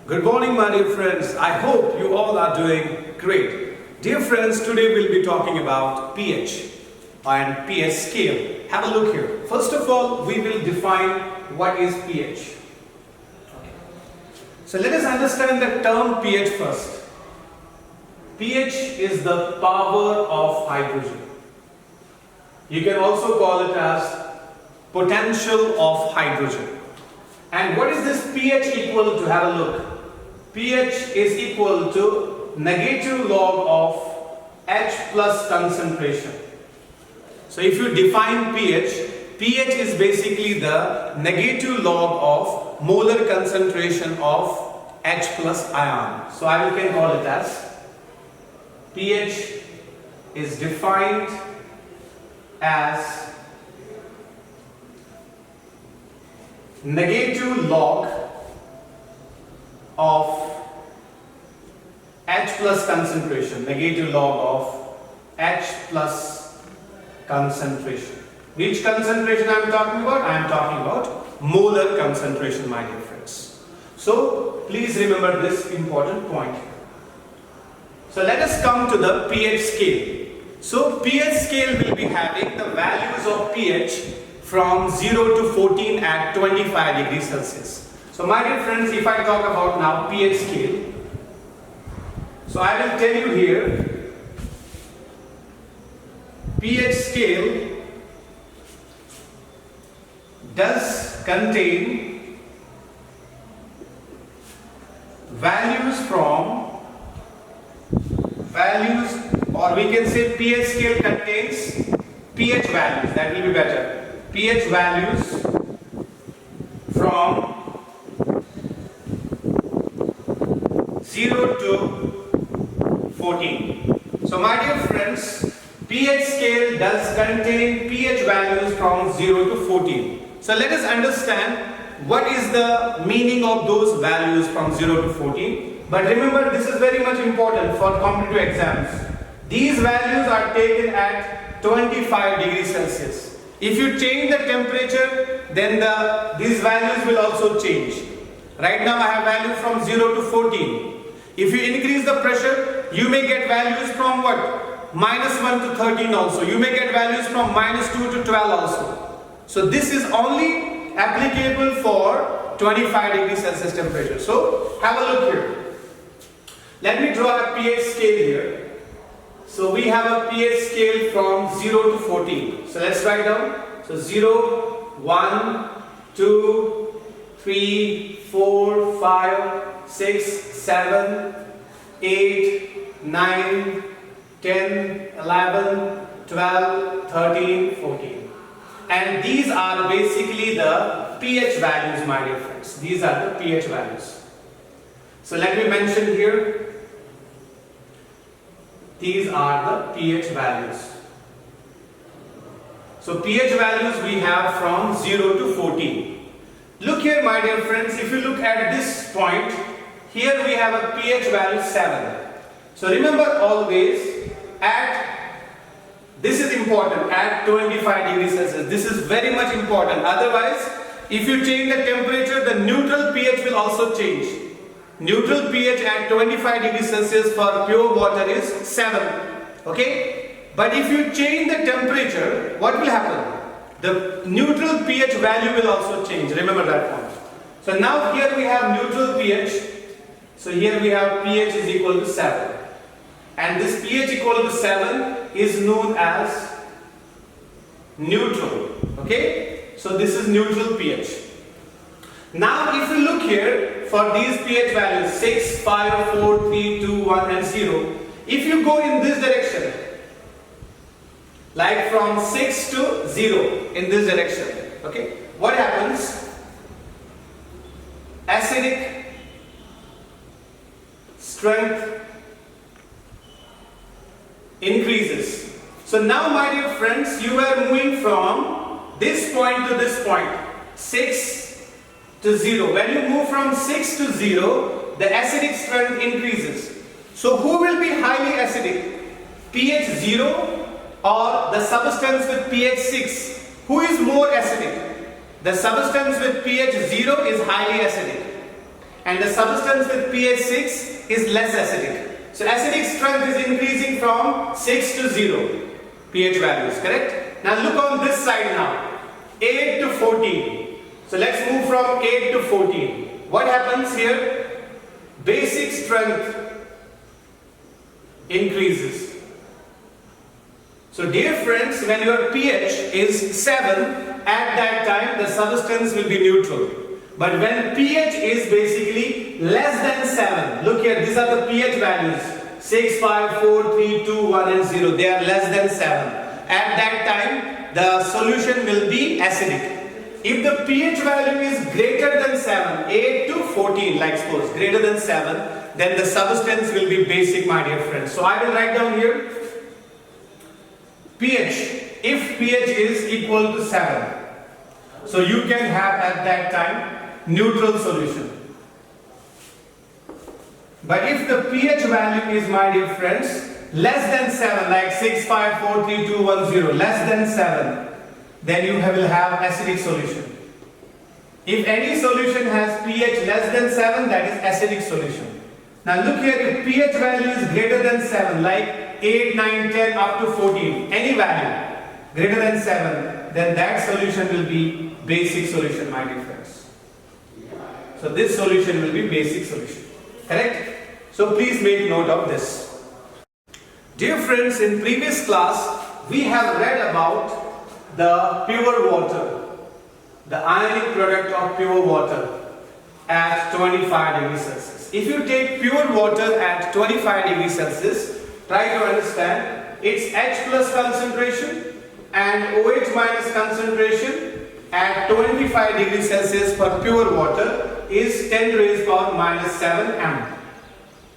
Good morning, my dear friends. I hope you all are doing great. Dear friends, today we'll be talking about pH and pH scale. Have a look here. First of all, we will define what is pH. So let us understand the term pH first. pH is the power of hydrogen. You can also call it as potential of hydrogen. And what is this pH equal to? Have a look. pH is equal to negative log of H plus concentration. So if you define pH, pH is basically the negative log of molar concentration of H plus ion. So I can call it as pH is defined as negative log of H plus concentration, negative log of H plus concentration. Which concentration I am talking about? I am talking about molar concentration, my dear friends. So please remember this important point. So let us come to the pH scale. So pH scale will be having the values of pH from 0 to 14 at 25 degrees Celsius. So my dear friends, if I talk about now pH scale, so I will tell you here, pH scale does contain or we can say pH scale contains pH values, that will be better. pH values from 0 to 14. So my dear friends, pH scale does contain pH values from 0 to 14. So let us understand what is the meaning of those values from 0 to 14. But remember, this is very much important for competitive exams. These values are taken at 25 degrees Celsius. If you change the temperature, then these values will also change. Right now I have value from 0 to 14. If you increase the pressure, you may get values from what? -1 to 13 also. You may get values from -2 to 12 also. So this is only applicable for 25 degrees Celsius temperature. So have a look here. Let me draw a pH scale here. So we have a pH scale from 0 to 14. So let's write down. So 0, 1, 2, 3, 4, 5, 6, 7, 8, 9, 10, 11, 12, 13, 14. And these are basically the pH values, my dear friends. These are the pH values. So let me mention here. These are the pH values. So pH values we have from 0 to 14. Look here, my dear friends, if you look at this point, here we have a pH value 7. So remember always, this is important, at 25 degrees Celsius. This is very much important. Otherwise, if you change the temperature, the neutral pH will also change. Neutral pH at 25 degrees Celsius for pure water is 7. Okay? But if you change the temperature, what will happen? The neutral pH value will also change. Remember that one. So now here we have neutral pH. So here we have pH is equal to 7. And this pH equal to 7 is known as neutral. Okay? So this is neutral pH. Now if you look here for these pH values 6, 5, 4, 3, 2, 1 and 0. If you go in this direction, like from 6 to 0 in this direction, okay, what happens? Acidic strength increases. So now my dear friends, you are moving from this point to this point, 6 to 0. When you move from 6 to 0, the acidic strength increases. So who will be highly acidic? pH 0 or the substance with pH 6? Who is more acidic? The substance with pH 0 is highly acidic. and the substance with pH 6 is less acidic. So acidic strength is increasing from 6 to 0 pH values, correct? Now look on this side now, 8 to 14. So let's move from 8 to 14. What happens here? Basic strength increases. So dear friends, when your pH is 7, at that time the substance will be neutral. But when pH is basically less than 7, look here, these are the pH values, 6, 5, 4, 3, 2, 1 and 0, they are less than 7. At that time the solution will be acidic. If the pH value is greater than 7, 8 to 14 like suppose, greater than 7, then the substance will be basic, my dear friends. So I will write down here pH, if pH is equal to 7. So you can have at that time neutral solution. But if the pH value is, my dear friends, less than 7, like 6, 5, 4, 3, 2, 1, 0, less than 7, then you will have acidic solution. If any solution has pH less than 7, that is acidic solution. Now look here, if pH value is greater than 7, like 8, 9, 10 up to 14, any value greater than 7, then that solution will be basic solution, my dear friends. So this solution will be basic solution, correct? So please make note of this. Dear friends, in previous class we have read about the pure water, the ionic product of pure water at 25 degrees Celsius. If you take pure water at 25 degrees Celsius, try to understand its H plus concentration and OH minus concentration at 25 degrees Celsius for pure water is 10 raised power minus 7 m.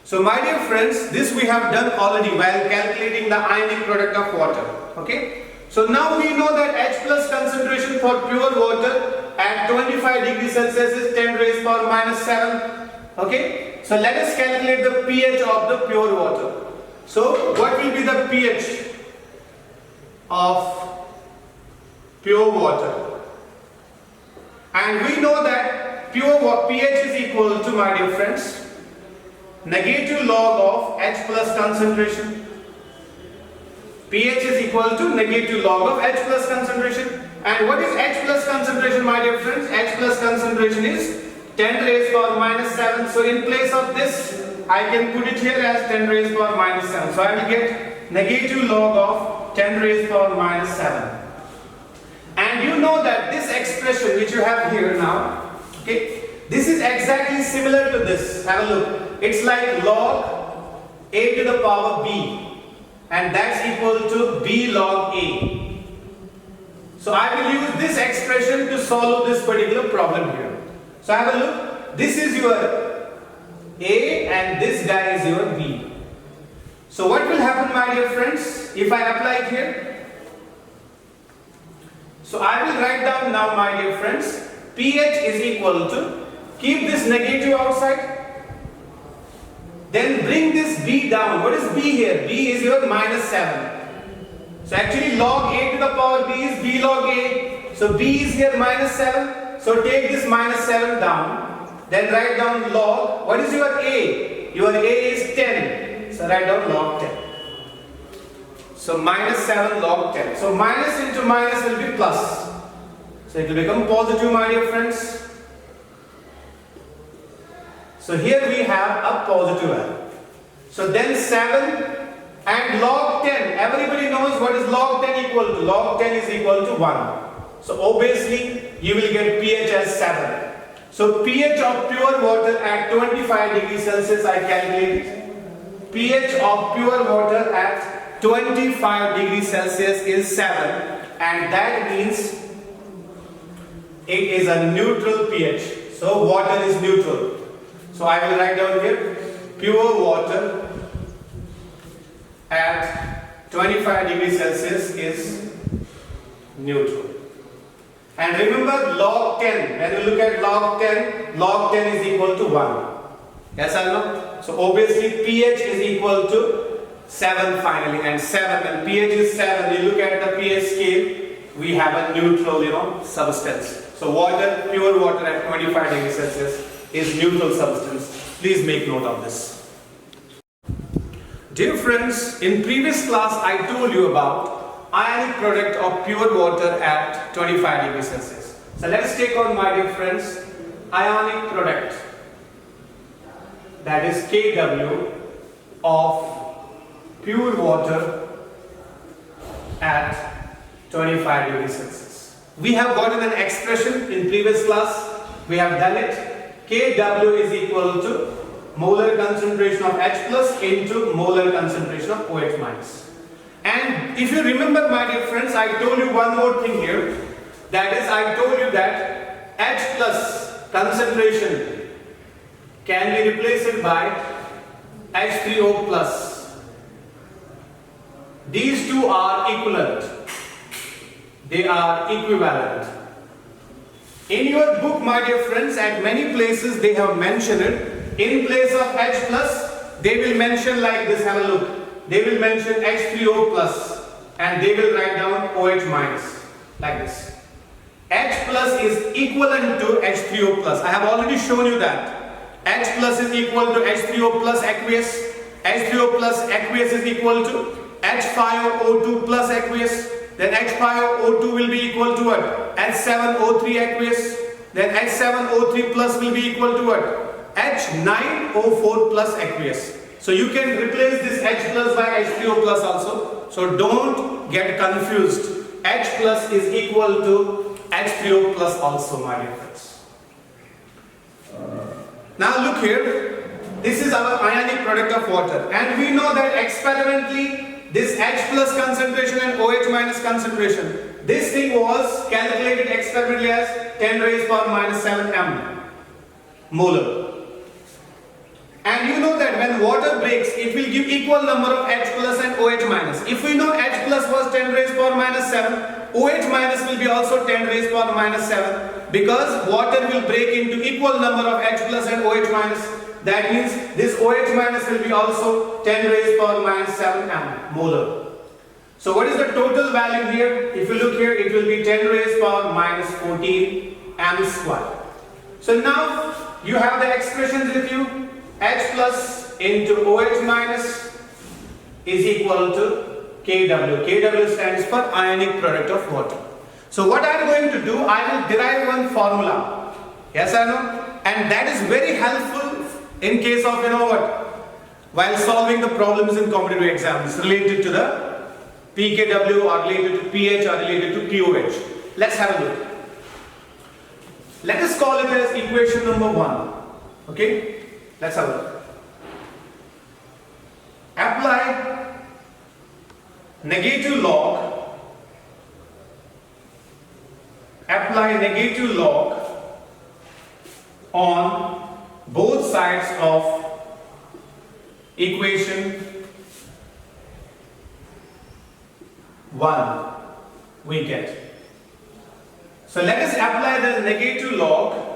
So my dear friends, this we have done already while calculating the ionic product of water. Okay. So now we know that H plus concentration for pure water at 25 degrees Celsius is 10 raised power minus 7. Okay. So let us calculate the pH of the pure water. So what will be the pH of pure water? And we know that pure pH is equal to, my dear friends, negative log of H plus concentration. pH is equal to negative log of H plus concentration. And what is H plus concentration, my dear friends? H plus concentration is 10 raised power minus 7. So in place of this, I can put it here as 10 raised power minus 7. So I will get negative log of 10 raised power minus 7. And you know that this expression which you have here now, okay, this is exactly similar to this. Have a look. It's like log a to the power b, and that's equal to b log a. So I will use this expression to solve this particular problem here. So have a look. This is your a and this guy is your b. So what will happen, my dear friends, if I apply it here? So I will write down now, my dear friends, pH is equal to, keep this negative outside, then bring this b down. What is b here? B is your minus 7. So actually log a to the power b is b log a. So b is here minus 7. So take this minus 7 down. Then write down log. What is your a? Your a is 10. So write down log 10. So minus 7 log 10. So minus into minus will be plus. So it will become positive, my dear friends. So here we have a positive value. So then 7 and log 10. Everybody knows what is log 10 equal to. Log 10 is equal to 1. So obviously you will get pH as 7. So pH of pure water at 25 degrees Celsius I calculate. pH of pure water at 25 degrees Celsius is 7, and that means it is a neutral pH. So water is neutral. So I will write down here pure water at 25 degrees Celsius is neutral. And remember log 10, when you look at log 10 is equal to 1. Yes or no? So obviously pH is equal to 7 finally, and 7, and pH is 7. You look at the pH scale, we have a neutral, substance. So water, pure water at 25 degrees Celsius is neutral substance. Please make note of this. Dear friends, in previous class I told you about ionic product of pure water at 25 degrees Celsius. So let's take on, my dear friends, ionic product, that is Kw of pure water at 25 degrees Celsius. We have gotten an expression in previous class. We have done it. Kw is equal to molar concentration of H plus into molar concentration of OH minus. And if you remember, my dear friends, I told you one more thing here. That is, I told you that H plus concentration can be replaced by H3O plus. These two are equivalent. They are equivalent. In your book, my dear friends, at many places they have mentioned it. In place of H plus, they will mention like this, have a look. They will mention H3O plus and they will write down OH minus, like this. H plus is equivalent to H3O plus. I have already shown you that. H plus is equal to H3O plus aqueous. H3O plus aqueous is equal to H5O2 plus aqueous. Then H5O2 will be equal to what? H7O3 aqueous. Then H7O3 plus will be equal to what? H9O4 plus aqueous. So you can replace this H plus by H3O plus also. So don't get confused. H plus is equal to H3O plus also, my dear friends. Now look here. This is our ionic product of water. And we know that experimentally this H plus concentration and OH minus concentration, this thing was calculated experimentally as 10 raised power minus 7 m molar. And you know that when water breaks, it will give equal number of H plus and OH minus. If we know H plus was 10 raised power minus 7, OH minus will be also 10 raised power minus 7, because water will break into equal number of H plus and OH minus. That means this OH minus will be also 10 raised power minus 7 m molar. So what is the total value here? If you look here, it will be 10 raised power minus 14 m square. So now you have the expressions with you. H plus into OH minus is equal to Kw. Kw stands for ionic product of water. So what I am going to do, I will derive one formula. Yes or no? And that is very helpful in case of, you know what, while solving the problems in competitive exams related to the pKw or related to pH or related to pOH. Let's have a look. Let us call it as equation number 1. Okay? Let's have a look. Apply negative log. Apply negative log on both sides of equation 1 we get. So let us apply the negative log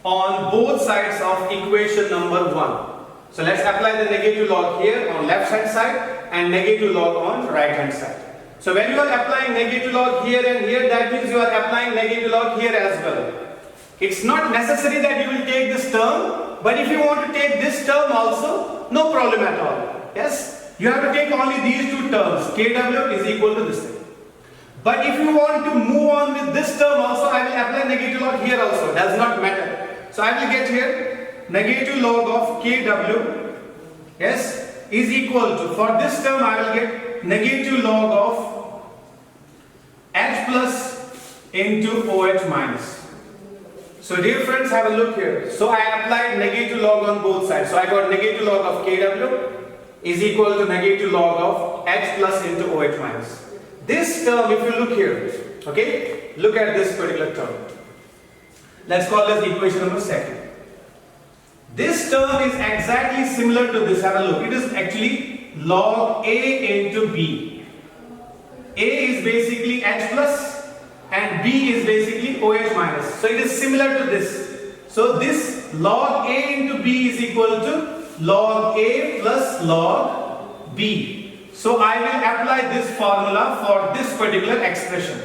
on both sides of equation number 1. So let's apply the negative log here on left hand side and negative log on right hand side. So when you are applying negative log here and here, that means you are applying negative log here as well. It's not necessary that you will take this term, but if you want to take this term also, no problem at all. Yes, you have to take only these two terms. Kw is equal to this thing. But if you want to move on with this term also, I will apply negative log here also. Does not matter. So I will get here negative log of Kw, yes, is equal to, for this term I will get negative log of H plus into OH minus. So dear friends, have a look here. So I applied negative log on both sides. So I got negative log of Kw is equal to negative log of H plus into OH minus. This term, if you look here, okay, look at this particular term. Let's call this equation number 2. This term is exactly similar to this. Have a look. It is actually log A into B. A is basically H plus and B is basically OH minus. So it is similar to this. So this log A into B is equal to log A plus log B. So I will apply this formula for this particular expression.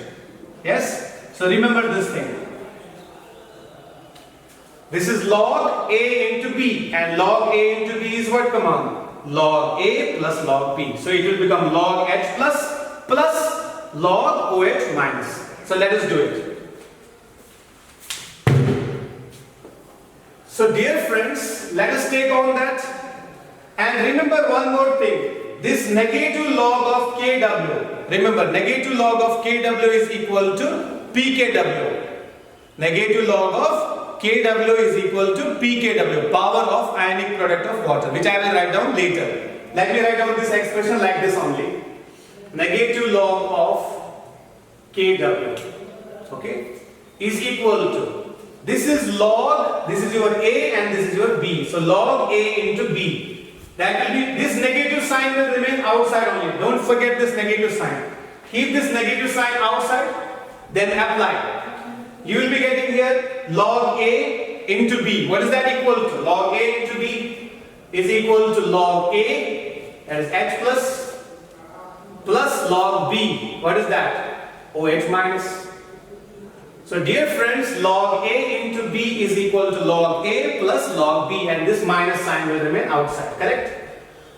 Yes? So remember this thing. This is log A into B, and log A into B is what command? Log A plus log B. So it will become log H plus log OH minus. So let us do it. So dear friends, let us take on that. And remember one more thing. This negative log of Kw. Remember, negative log of Kw is equal to pKw. Negative log of Kw is equal to pKw, power of ionic product of water, which I will write down later. Let me write down this expression like this only. Negative log of Kw, okay, is equal to, this is log, this is your A and this is your B. So log A into B. That will be, this negative sign will remain outside only. Don't forget this negative sign. Keep this negative sign outside, then apply. You will be getting here log A into B. What is that equal to? Log A into B is equal to log A, that is H plus log B. What is that? OH minus. So dear friends, log A into B is equal to log A plus log B, and this minus sign will remain outside, correct?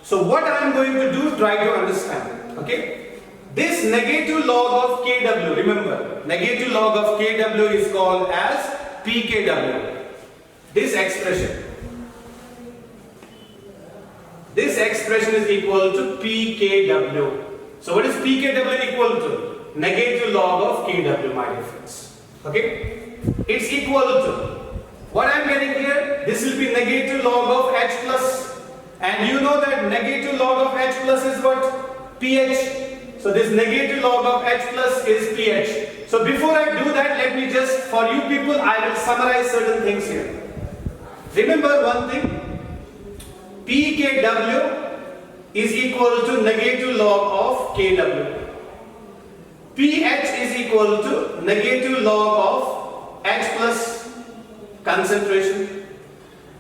So what I am going to do, try to understand, okay? This negative log of Kw, remember, negative log of Kw is called as pKw. This expression is equal to pKw. So what is pKw equal to? Negative log of Kw, my dear friends. Okay, it's equal to, what I am getting here, this will be negative log of H plus, and you know that negative log of H plus is what? pH. So this negative log of H plus is pH. So before I do that, let me just, for you people, I will summarize certain things here. Remember one thing, pKw is equal to negative log of Kw. pH is equal to negative log of H plus concentration,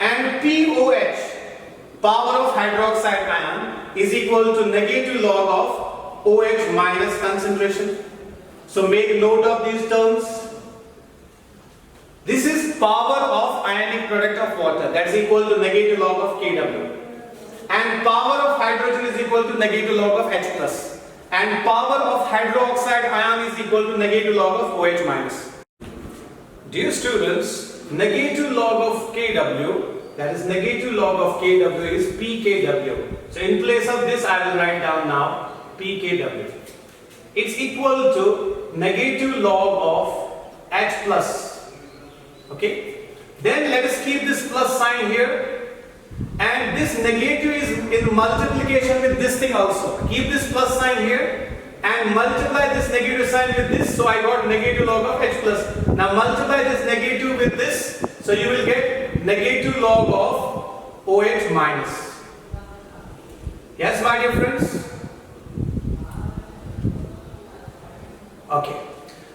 and POH, power of hydroxide ion, is equal to negative log of OH minus concentration. So make note of these terms. This is power of ionic product of water, that is equal to negative log of Kw, and power of hydrogen is equal to negative log of H plus. And power of hydroxide ion is equal to negative log of OH minus. Dear students, negative log of Kw, that is negative log of Kw is pKw. So in place of this I will write down now pKw. It's equal to negative log of H plus. Okay. Then let us keep this plus sign here. And this negative is in multiplication with this thing also. Keep this plus sign here and multiply this negative sign with this. So I got negative log of H plus. Now multiply this negative with this. So you will get negative log of OH minus. Yes, my dear friends? Okay.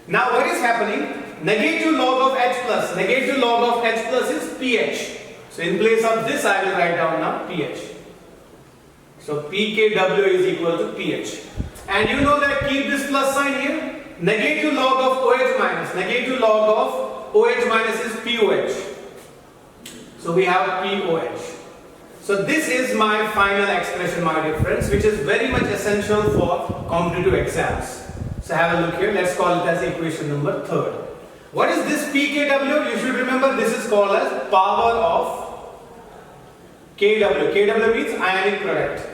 Now what is happening? Negative log of H plus. Negative log of H plus is pH. So in place of this I will write down now pH. So pKw is equal to pH. And you know that, keep this plus sign here. Negative log of OH minus. Negative log of OH minus is POH. So we have POH. So this is my final expression, my dear friends, which is very much essential for competitive exams. So have a look here. Let's call it as equation number 3. What is this pKw? You should remember this is called as power of Kw. Kw means ionic product.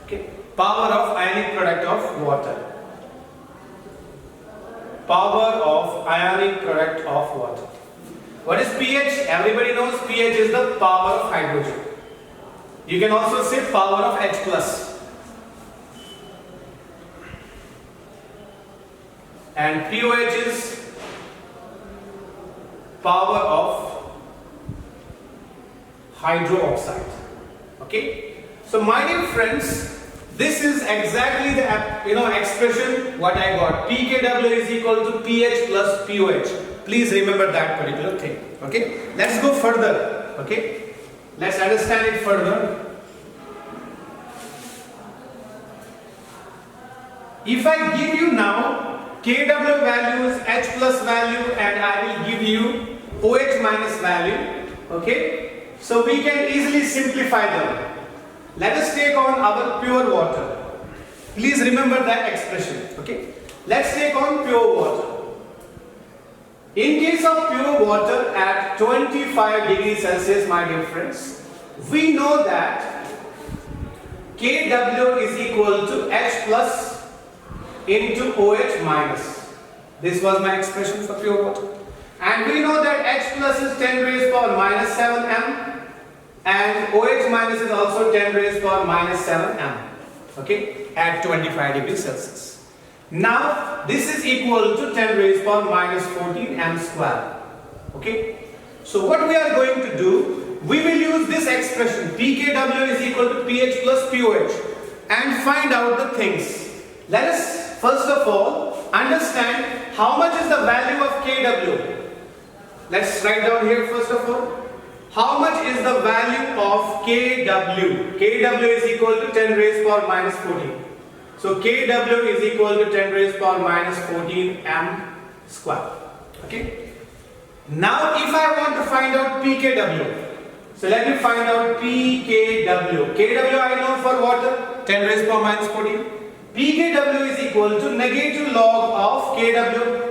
Okay. Power of ionic product of water. Power of ionic product of water. What is pH? Everybody knows pH is the power of hydrogen. You can also say power of H plus. And POH is power of hydroxide. Okay. So my dear friends, this is exactly the expression what I got. pKw is equal to pH plus POH. Please remember that particular thing. Okay. Let's go further. Okay. Let's understand it further. If I give you now Kw values, H plus value, and I will give you OH minus value. Okay, so we can easily simplify them. Let us take on our pure water. Please remember that expression. Okay, let's take on pure water. In case of pure water at 25 degrees Celsius, my dear friends, we know that Kw is equal to H plus into OH minus. This was my expression for pure water. And we know that H plus is 10 raised power minus 7 m and OH minus is also 10 raised power minus 7 m. Okay, at 25 degrees Celsius. Now this is equal to 10 raised power minus 14 m square. Okay, so what we are going to do, we will use this expression pKw is equal to pH plus pOH and find out the things. Let us first of all understand how much is the value of Kw. Let's write down here first of all. How much is the value of Kw? Kw is equal to 10 raised power minus 14. So Kw is equal to 10 raised power minus 14 m square. Okay. Now if I want to find out pKw, so let me find out pKw. Kw I know for water, 10 raised power minus 14. pKw is equal to negative log of Kw.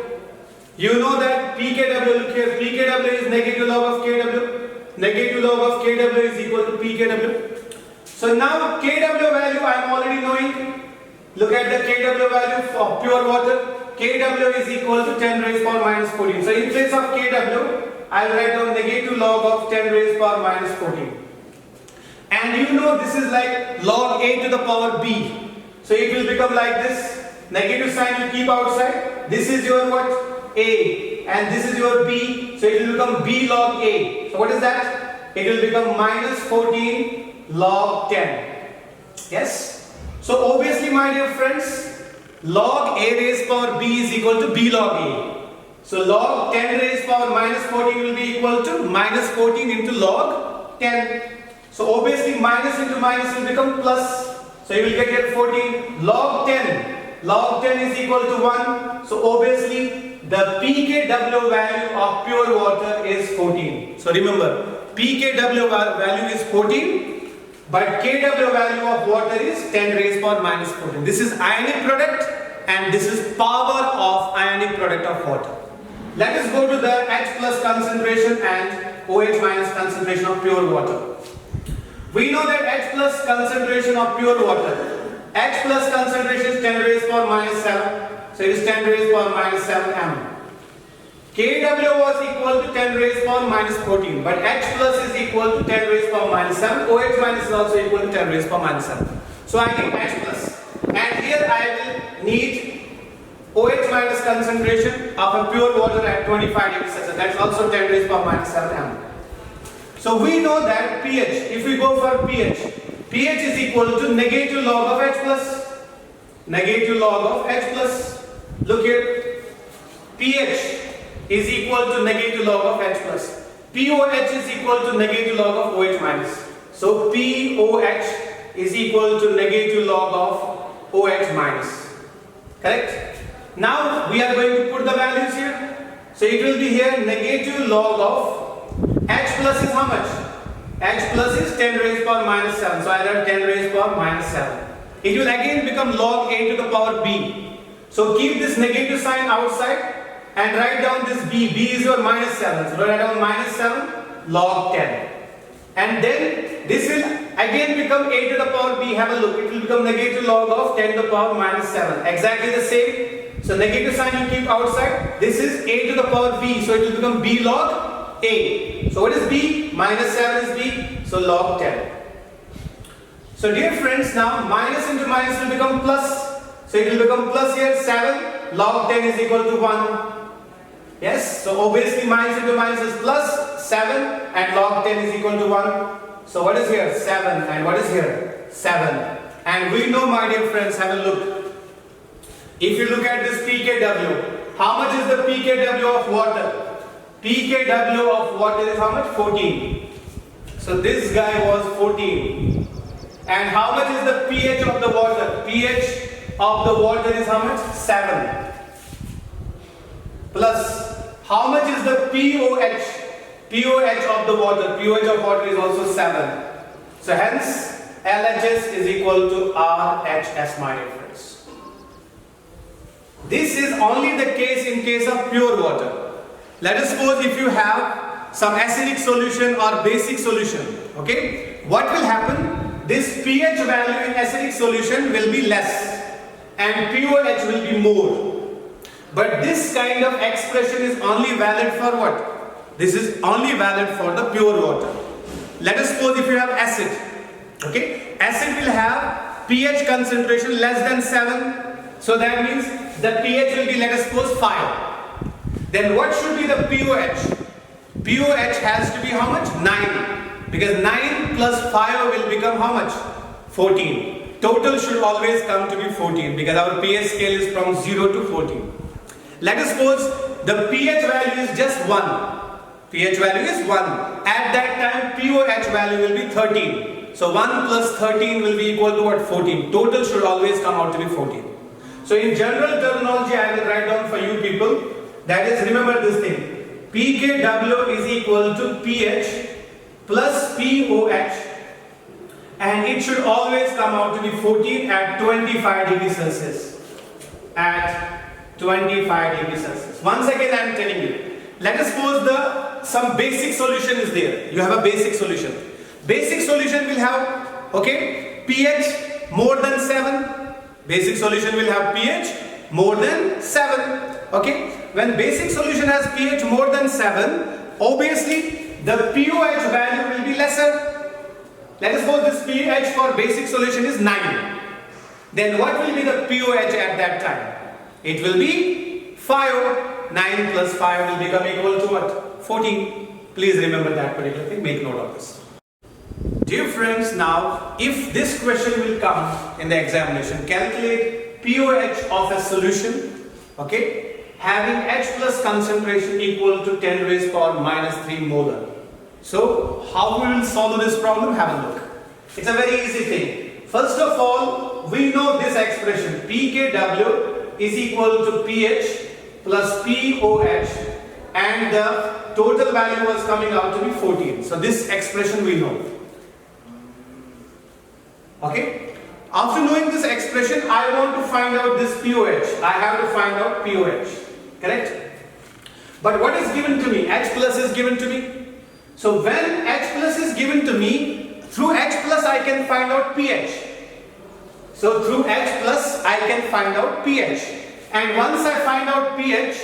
You know that pKw, look here, pKw is negative log of Kw. Negative log of Kw is equal to pKw. So now Kw value I am already knowing. Look at the Kw value for pure water. Kw is equal to 10 raised power minus 14. So in place of Kw, I will write down negative log of 10 raised power minus 14. And you know this is like log a to the power b. So it will become like this. Negative sign you keep outside. This is your what? A. And this is your b. So it will become b log a. So what is that? It will become minus 14 log 10. Yes? So obviously my dear friends, log a raised power b is equal to b log a. So log 10 raised power minus 14 will be equal to minus 14 into log 10. So obviously minus into minus will become plus. So you will get here 14 log 10. Log 10 is equal to 1. So obviously the pKw value of pure water is 14. So remember, pKw value is 14. But Kw value of water is 10 raised power minus 14. This is ionic product and this is power of ionic product of water. Let us go to the H plus concentration and OH minus concentration of pure water. We know that H plus concentration of pure water. H plus concentration is 10 raised power minus 7. So it is 10 raised power minus 7 m. Kw was equal to 10 raised power minus 14, but H plus is equal to 10 raised power minus 7. OH minus is also equal to 10 raised power minus 7. So I get H plus. And here I will need OH minus concentration of a pure water at 25 degrees Celsius. That's also 10 raised power minus 7 m. So we know that pH, if we go for pH, pH is equal to negative log of H plus. Negative log of H plus. Look here. pH is equal to negative log of H plus. pOH is equal to negative log of OH minus. So pOH is equal to negative log of OH minus. Correct? Now we are going to put the values here. So it will be here negative log of H plus is how much? H plus is 10 raised power minus 7. So I write 10 raised power minus 7. It will again become log a to the power b. So keep this negative sign outside and write down this b. b is your minus 7. So write down minus 7 log 10. And then this will again become a to the power b. Have a look. It will become negative log of 10 to the power minus 7. Exactly the same. So negative sign you keep outside. This is a to the power b. So it will become b log a. So what is b? Minus 7 is b. So log 10. So dear friends, now minus into minus will become plus. So it will become plus here 7. Log 10 is equal to 1. Yes. So obviously minus into minus is plus 7 and log 10 is equal to 1. So what is here? 7. And what is here? 7. And we know, my dear friends, have a look. If you look at this pKw, how much is the pKw of water? pKw of water is how much? 14. So this guy was 14. And how much is the pH of the water? pH of the water is how much? 7. Plus, how much is the pOH? pOH of the water, pOH of water is also 7. So hence LHS is equal to RHS, my dear friends. This is only the case in case of pure water. Let us suppose if you have some acidic solution or basic solution, okay, what will happen? This pH value in acidic solution will be less and pOH will be more. But this kind of expression is only valid for what? This is only valid for the pure water. Let us suppose if you have acid, okay, acid will have pH concentration less than 7, so that means the pH will be, let us suppose, 5. Then what should be the pOH? pOH has to be how much? 9, because 9 plus 5 will become how much? 14. Total should always come to be 14 because our pH scale is from 0 to 14. Let us suppose the pH value is just 1. pH value is 1. At that time pOH value will be 13. So 1 plus 13 will be equal to what? 14. Total should always come out to be 14. So in general terminology I will write down for you people, that is, remember this thing. pKW is equal to pH plus pOH, and it should always come out to be 14 at 25 degrees Celsius. At 25 degrees Celsius. Once again I am telling you, let us suppose some basic solution is there. You have a basic solution. Basic solution will have, okay, pH more than 7. Basic solution will have pH more than 7. Okay. When basic solution has pH more than 7, obviously the pOH value will be lesser. Let us suppose this pH for basic solution is 9. Then what will be the pOH at that time? It will be 5. 9 plus 5 will become equal to what? 14. Please remember that particular thing. Make note of this. Dear friends, now if this question will come in the examination, calculate pOH of a solution, okay, having H plus concentration equal to 10 raised power minus 3 molar. So how we will solve this problem? Have a look. It's a very easy thing. First of all, we know this expression pKW is equal to pH plus pOH, and the total value was coming out to be 14. So this expression we know. Okay. After knowing this expression, I want to find out this pOH. I have to find out pOH. Correct? But what is given to me? H plus is given to me. So when H plus is given to me, through H plus I can find out pH. So through H plus I can find out pH. And once I find out pH,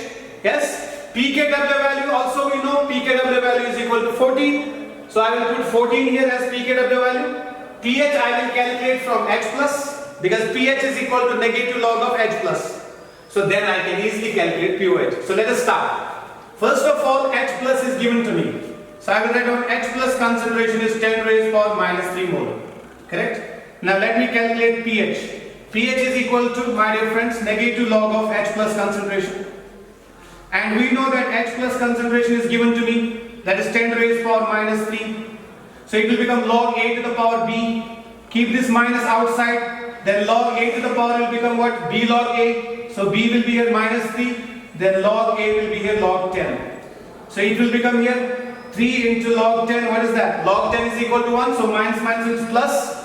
yes, pKW value also we know pKW value is equal to 14. So I will put 14 here as pKW value. pH I will calculate from H plus because pH is equal to negative log of H plus. So then I can easily calculate pOH. So let us start. First of all, H plus is given to me. So I will write down H plus concentration is 10 raised power minus 3 molar. Correct? Now let me calculate pH. pH is equal to, my dear friends, negative log of H plus concentration. And we know that H plus concentration is given to me, that is 10 raised power minus 3. So it will become log A to the power B. Keep this minus outside. Then log A to the power will become what? B log A. So B will be here minus 3. Then log A will be here log 10. So it will become here 3 into log 10. What is that? Log 10 is equal to 1. So minus minus is plus.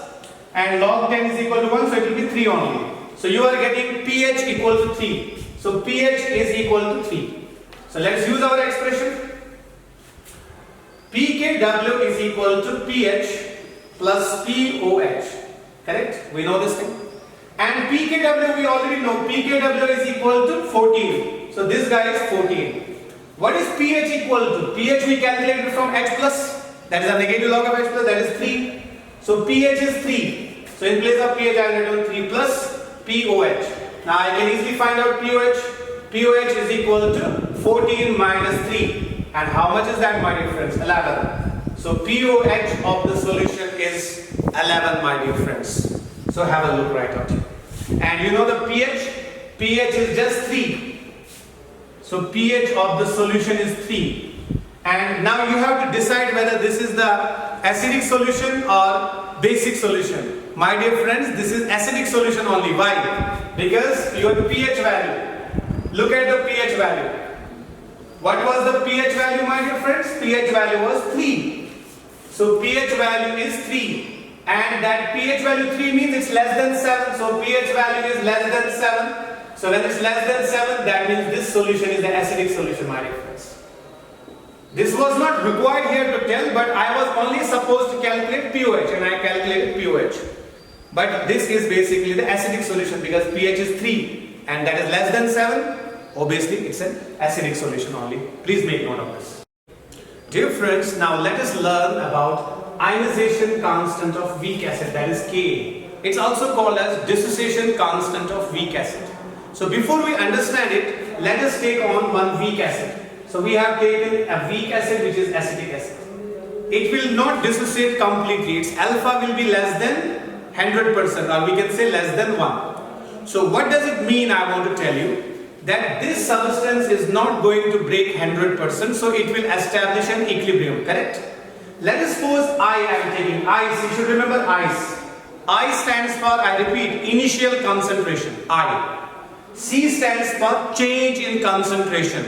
And log 10 is equal to 1. So it will be 3 only. So you are getting pH equal to 3. So pH is equal to 3. So let's use our expression. pKW is equal to pH plus pOH. Correct? We know this thing. And pKW we already know. pKW is equal to 14. So this guy is 14. What is pH equal to? pH we calculated from H plus. That is a negative log of H plus. That is 3. So pH is 3. So in place of pH I will write down 3 plus pOH. Now I can easily find out pOH. pOH is equal to 14 minus 3. And how much is that, my dear friends? 11. So pOH of the solution is 11, my dear friends. So have a look right out here. And you know the pH? pH is just 3. So pH of the solution is 3. And now you have to decide whether this is the acidic solution or basic solution. My dear friends, this is acidic solution only. Why? Because your pH value. Look at the pH value. What was the pH value? value, my dear friends? pH value was 3. So pH value is 3. And that pH value 3 means it's less than 7. So pH value is less than 7. So when it's less than 7, that means this solution is the acidic solution, my dear friends. This was not required here to tell, but I was only supposed to calculate pOH, and I calculated pOH. But this is basically the acidic solution because pH is 3 and that is less than 7. Obviously, it's an acidic solution only. Please make note of this. Dear friends, now let us learn about ionization constant of weak acid, that is Ka. It's also called as dissociation constant of weak acid. So before we understand it, let us take on one weak acid. So we have taken a weak acid which is acetic acid. It will not dissociate completely. Its alpha will be less than 100%, or we can say less than 1. So what does it mean? I want to tell you that this substance is not going to break 100%, so it will establish an equilibrium, correct? Let us suppose I am taking ice. You should remember ice. I stands for, I repeat, initial concentration, I. C stands for change in concentration,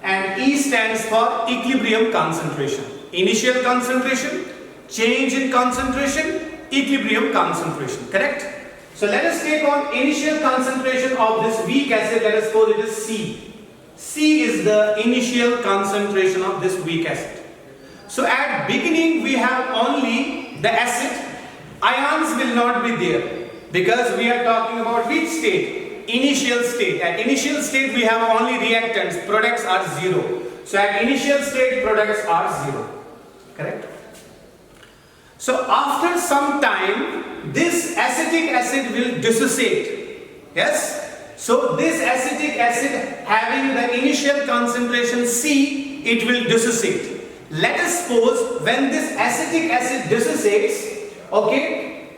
and E stands for equilibrium concentration. Initial concentration, change in concentration, equilibrium concentration, correct? So let us take on initial concentration of this weak acid. Let us suppose it is C. C is the initial concentration of this weak acid. So at beginning we have only the acid. Ions will not be there because we are talking about which state? Initial state. At initial state we have only reactants. Products are 0. So at initial state products are 0. Correct? So after some time this acetic acid will dissociate. Yes? So this acetic acid having the initial concentration C, it will dissociate. Let us suppose when this acetic acid dissociates, okay,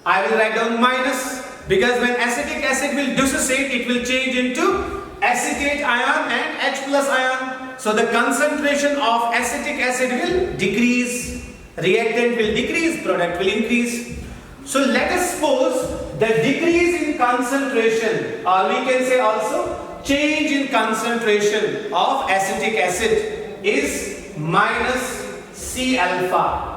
I will write down minus, because when acetic acid will dissociate, it will change into acetate ion and H plus ion. So the concentration of acetic acid will decrease, reactant will decrease, product will increase. So let us suppose the decrease in concentration, or we can say also change in concentration of acetic acid is minus C alpha.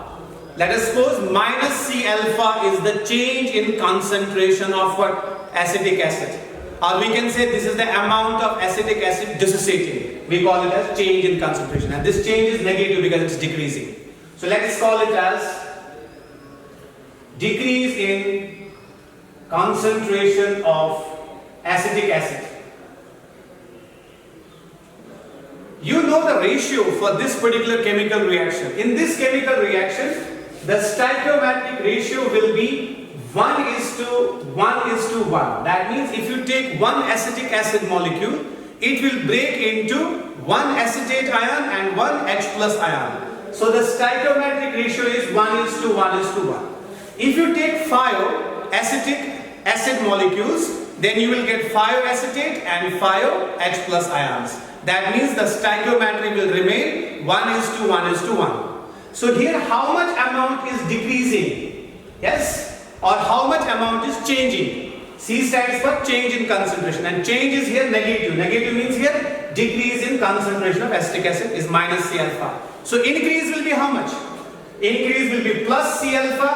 Let us suppose minus C alpha is the change in concentration of what? Acetic acid. Or we can say this is the amount of acetic acid dissociating. We call it as change in concentration. And this change is negative because it's decreasing. So let us call it as decrease in concentration of acetic acid. You know the ratio for this particular chemical reaction. In this chemical reaction, the stoichiometric ratio will be 1:1:1. That means if you take one acetic acid molecule, it will break into one acetate ion and one H plus ion. So the stoichiometric ratio is 1:1:1. If you take 5 acetic acid molecules, then you will get 5 acetate and 5 H plus ions. That means the stoichiometry will remain 1:1:1. So here how much amount is decreasing? Yes? Or how much amount is changing? C stands for change in concentration, and change is here negative. Negative means here decrease in concentration of acetic acid is minus C alpha. So increase will be how much? Increase will be plus C alpha,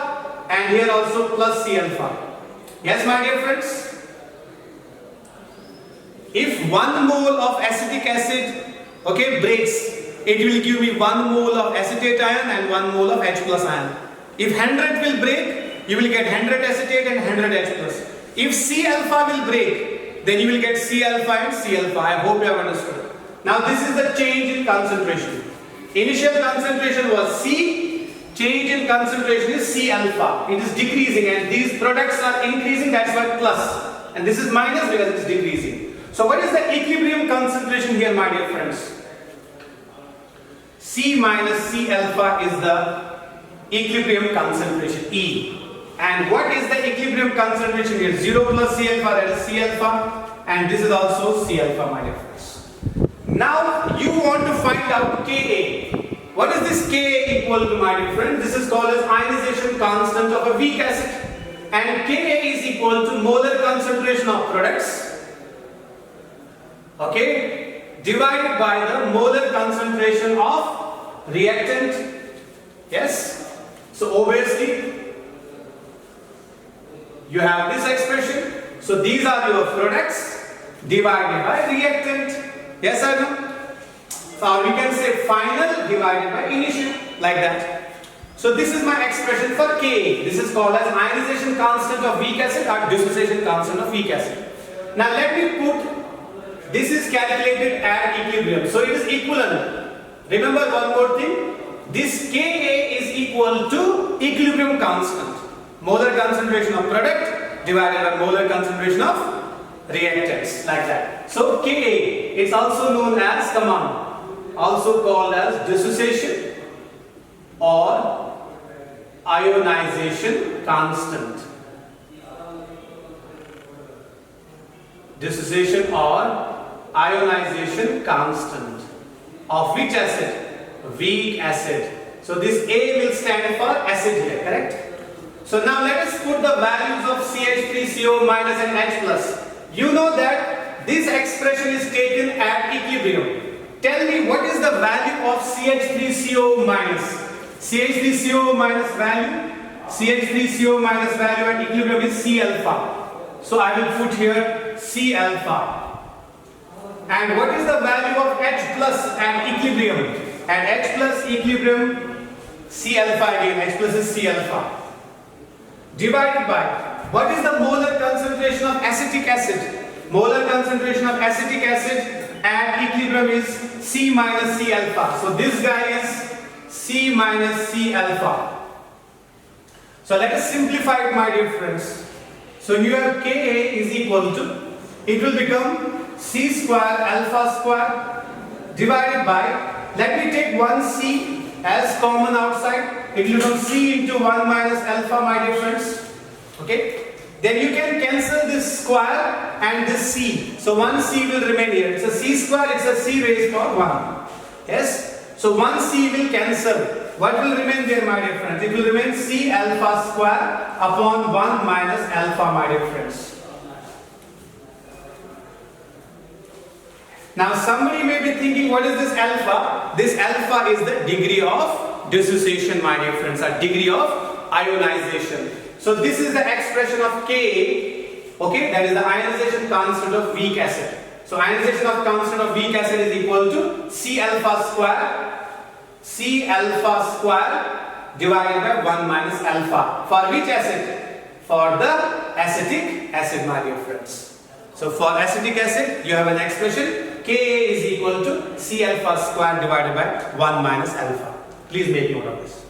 and here also plus C alpha. Yes, my dear friends? If 1 mole of acetic acid, okay, breaks, it will give me 1 mole of acetate ion and 1 mole of H plus ion. If 100 will break, you will get 100 acetate and 100 H plus. If C alpha will break, then you will get C alpha and C alpha. I hope you have understood. Now this is the change in concentration. Initial concentration was C, change in concentration is C alpha. It is decreasing and these products are increasing, that's why plus. And this is minus because it is decreasing. So what is the equilibrium concentration here, my dear friends? C minus C alpha is the equilibrium concentration, E. And what is the equilibrium concentration here? 0 plus C alpha, that is C alpha, and this is also C alpha, my dear friends. Now you want to find out Ka. What is this Ka equal to, my dear friends? This is called as ionization constant of a weak acid, and Ka is equal to molar concentration of products, okay, divided by the molar concentration of reactant. Yes? So obviously you have this expression. So these are your products divided by reactant. Yes or no? Or we can say final divided by initial, like that. So this is my expression for Ka. This is called as ionization constant of weak acid or dissociation constant of weak acid. Now let me put, this is calculated at equilibrium. So it is equivalent. Remember one more thing. This Ka is equal to equilibrium constant. Molar concentration of product divided by molar concentration of reactants, like that. So Ka, it's also known as, come on, also called as dissociation or ionization constant. Dissociation or ionization constant of which acid? Weak acid. So this A will stand for acid here, correct? So now let us put the values of CH3CO minus and H plus. You know that this expression is taken at equilibrium. Tell me what is the value of CH3CO minus? CH3CO minus value? CH3CO minus value at equilibrium is C alpha. So I will put here C alpha. And what is the value of H plus at equilibrium? At H plus equilibrium, C alpha again, H plus is C alpha. Divided by, what is the molar concentration of acetic acid? Molar concentration of acetic acid at equilibrium is C minus C alpha. So this guy is C minus C alpha. So let us simplify it, my dear friends. So here Ka is equal to, it will become C square alpha square divided by, let me take one C as common outside. It will become C into 1 minus alpha, my dear friends. Okay. Then you can cancel this square and this C. So one C will remain here. It's a C square, it's a C raised to 1. Yes. So one C will cancel. What will remain there, my dear friends? It will remain C alpha square upon 1 minus alpha, my dear friends. Now somebody may be thinking, what is this alpha? This alpha is the degree of dissociation, my dear friends, or degree of ionization. So this is the expression of Ka, okay, that is the ionization constant of weak acid. So ionization of constant of weak acid is equal to C alpha square divided by 1 minus alpha. For which acid? For the acetic acid, my dear friends. So for acetic acid, you have an expression Ka is equal to C alpha square divided by 1 minus alpha. Please make note of this.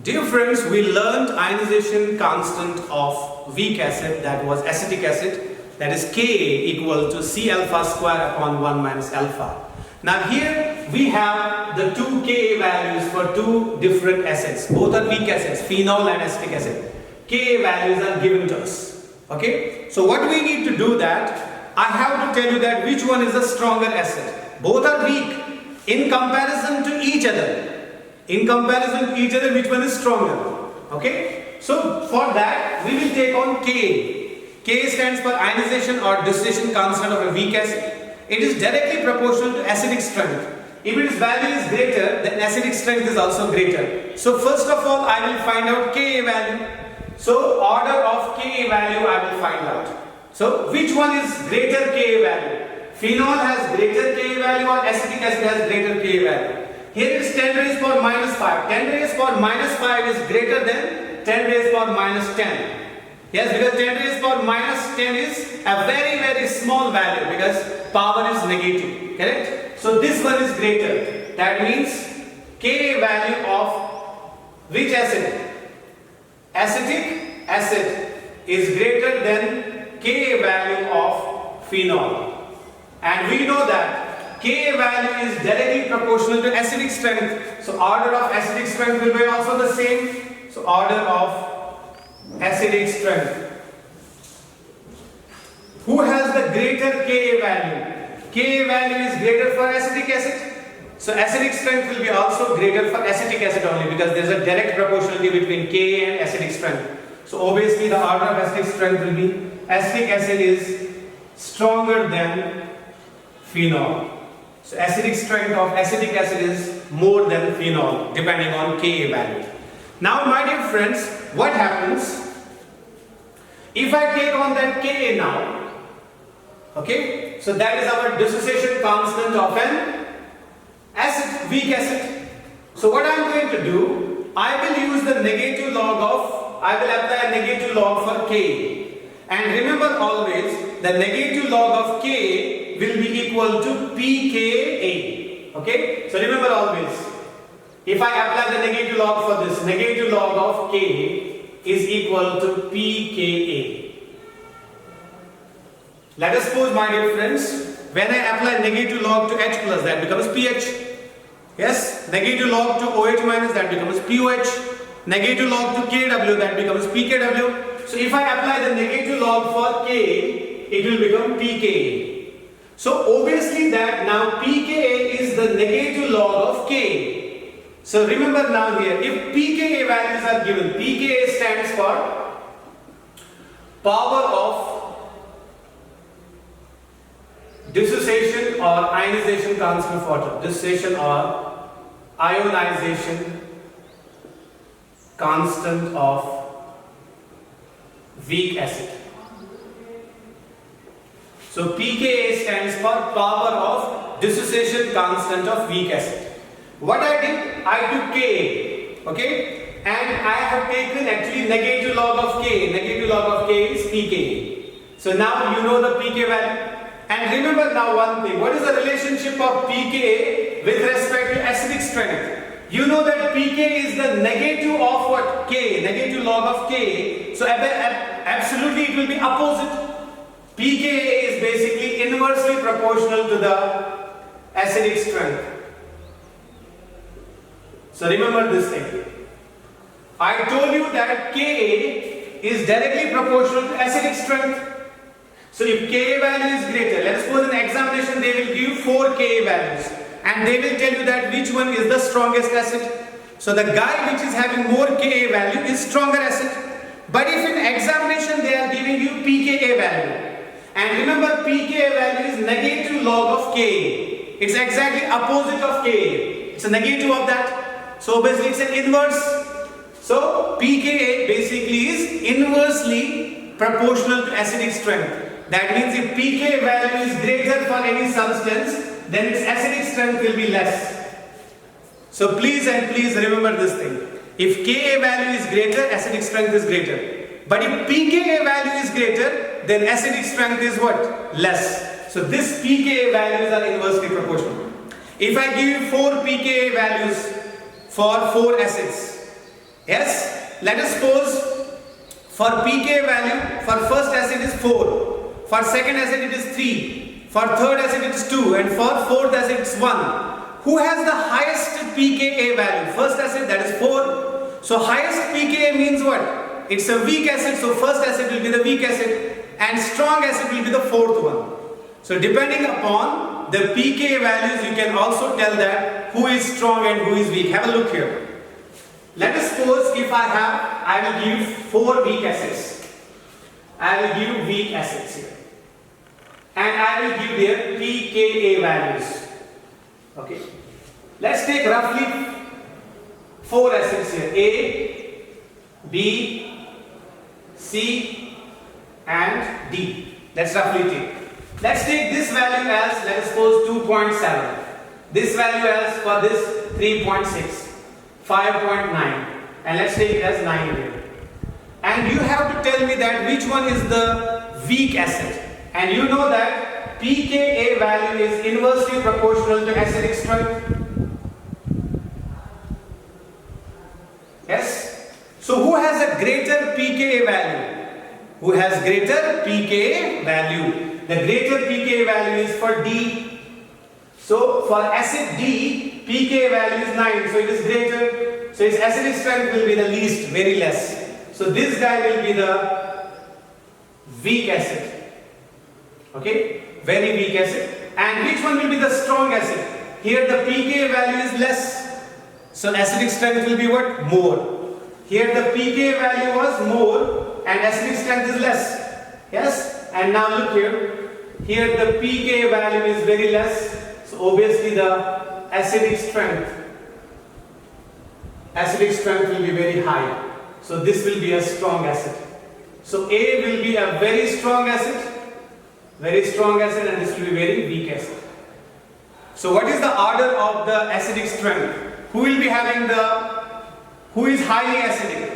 Dear friends, we learned ionization constant of weak acid, that was acetic acid, that is Ka equal to C alpha square upon 1 minus alpha. Now here we have the two Ka values for two different acids. Both are weak acids, phenol and acetic acid. Ka values are given to us. Okay. So what we need to do that, I have to tell you that which one is the stronger acid. Both are weak in comparison to each other. In comparison to each other, which one is stronger? Okay. So for that, we will take on Ka. Ka stands for ionization or dissociation constant of a weak acid. It is directly proportional to acidic strength. If its value is greater, then acidic strength is also greater. So first of all, I will find out Ka value. So order of Ka value I will find out. So which one is greater Ka value? Phenol has greater Ka value or acetic acid has greater Ka value? Here is 10 raised power minus 5. 10 raised power minus 5 is greater than 10 raised power minus 10. Yes, because 10 raised power minus 10 is a very, very small value because power is negative. Correct? So this one is greater. That means Ka value of which acid? Acetic acid is greater than Ka value of phenol. And we know that Ka value is directly proportional to acidic strength. So order of acidic strength will be also the same. So order of acidic strength. Who has the greater Ka value? Ka value is greater for acetic acid. So acidic strength will be also greater for acetic acid only because there is a direct proportionality between Ka and acidic strength. So obviously the order of acidic strength will be acetic acid is stronger than phenol. So acidic strength of acetic acid is more than phenol depending on Ka value. Now my dear friends, what happens if I take on that Ka now? Okay, so that is our dissociation constant of an acid, weak acid. So what I am going to do, I will use the negative log of, I will apply a negative log for Ka. And remember always, the negative log of Ka will be equal to pKa. Okay, so remember always, if I apply the negative log for this, negative log of Ka is equal to pKa. Let us suppose, my dear friends, when I apply negative log to H plus, that becomes pH. Yes, negative log to OH minus, that becomes POH. Negative log to Kw, that becomes pKw. So if I apply the negative log for K, it will become pKa. So obviously that now pKa is the negative log of K. So remember now here, if pKa values are given, pKa stands for power of dissociation or ionization constant of water. Dissociation or ionization constant of weak acid. So pKa stands for power of dissociation constant of weak acid. What I did, I took Ka, okay, and I have taken actually negative log of K. Negative log of K is pKa. So now you know the pK value. And remember now one thing, what is the relationship of pKa with respect to acidic strength? You know that pK is the negative of what? K, negative log of K. So absolutely it will be opposite. pKa is basically inversely proportional to the acidic strength. So remember this thing. I told you that Ka is directly proportional to acidic strength. So if Ka value is greater, let's suppose in examination they will give 4 Ka values and they will tell you that which one is the strongest acid. So the guy which is having more Ka value is stronger acid. But if in examination they are giving you pKa value, and remember pKa value is negative log of Ka, it's exactly opposite of Ka, it's a negative of that. So obviously it's an inverse. So pKa basically is inversely proportional to acidic strength. That means if pK value is greater for any substance, then its acidic strength will be less. So please remember this thing. If Ka value is greater, acidic strength is greater. But if pKa value is greater, then acidic strength is what? Less. So this pKa values are inversely proportional. If I give you 4 pKa values for 4 acids, yes, let us suppose for pK value for first acid is 4. For second acid it is 3, for third acid it is 2, and for fourth acid it is 1. Who has the highest pKa value? First acid, that is 4. So highest pKa means what? It's a weak acid, so first acid will be the weak acid and strong acid will be the fourth one. So depending upon the pKa values, you can also tell that who is strong and who is weak. Have a look here. Let us suppose if I will give 4 weak acids. I will give weak acids here. And I will give their pKa values. Okay. Let's take roughly 4 acids here. A, B, C and D. Let's roughly take. Let's take this value as, let us suppose 2.7. This value as for this 3.6, 5.9, and let's take it as 9 here. And you have to tell me that which one is the weak acid. And you know that pKa value is inversely proportional to acidic strength. Yes? So who has a greater pKa value? Who has greater pKa value? The greater pKa value is for D. So for acid D, pKa value is 9, so it is greater. So its acidic strength will be the least, very less. So this guy will be the weak acid. Okay, very weak acid. And which one will be the strong acid? Here the pKa value is less. So acidic strength will be what? More. Here the pKa value was more and acidic strength is less. Yes? And now look here. here the pK value is very less, so obviously the acidic strength will be very high. So this will be a strong acid. So A will be a very strong acid, and this will be very weak acid. So what is the order of the acidic strength? Who is highly acidic?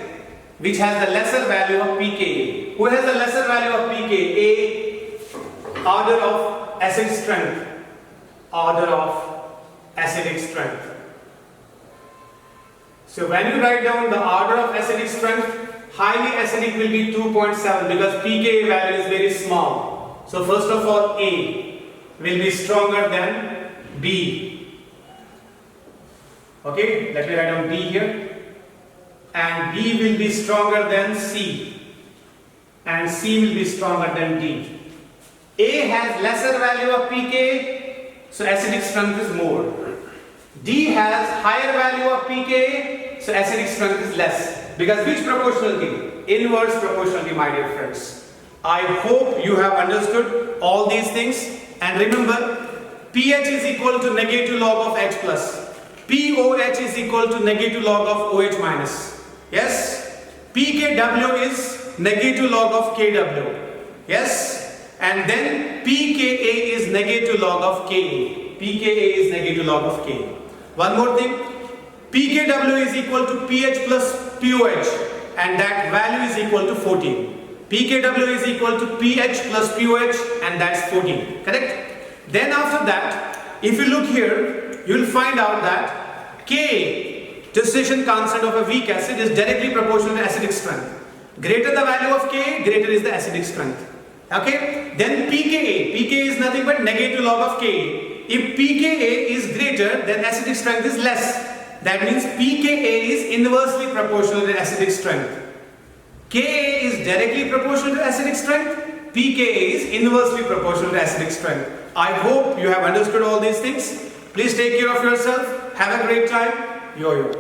Which has the lesser value of pKa. Who has the lesser value of pKa? A, order of acid strength. Order of acidic strength. So when you write down the order of acidic strength, highly acidic will be 2.7 because pKa value is very small. So first of all, A will be stronger than B. Okay, let me write down B here. And B will be stronger than C. And C will be stronger than D. A has lesser value of pKa, so acidic strength is more. D has higher value of pKa, so acidic strength is less. Because which proportionality? Inverse proportionality, my dear friends. I hope you have understood all these things. And remember, pH is equal to negative log of H plus. pOH is equal to negative log of OH minus. Yes? pKw is negative log of Kw. Yes? And then pKa is negative log of Ka. pKa is negative log of Ka. One more thing. pKw is equal to pH plus pOH, and that value is equal to 14. pKw is equal to pH plus pOH, and that's 14. Correct? Then after that, if you look here, you will find out that Ka, dissociation constant of a weak acid, is directly proportional to acidic strength. Greater the value of Ka, greater is the acidic strength. Okay? Then pKa. pKa is nothing but negative log of Ka. If pKa is greater, then acidic strength is less. That means pKa is inversely proportional to acidic strength. Ka is directly proportional to acidic strength. pKa is inversely proportional to acidic strength. I hope you have understood all these things. Please take care of yourself. Have a great time. Yo-yo.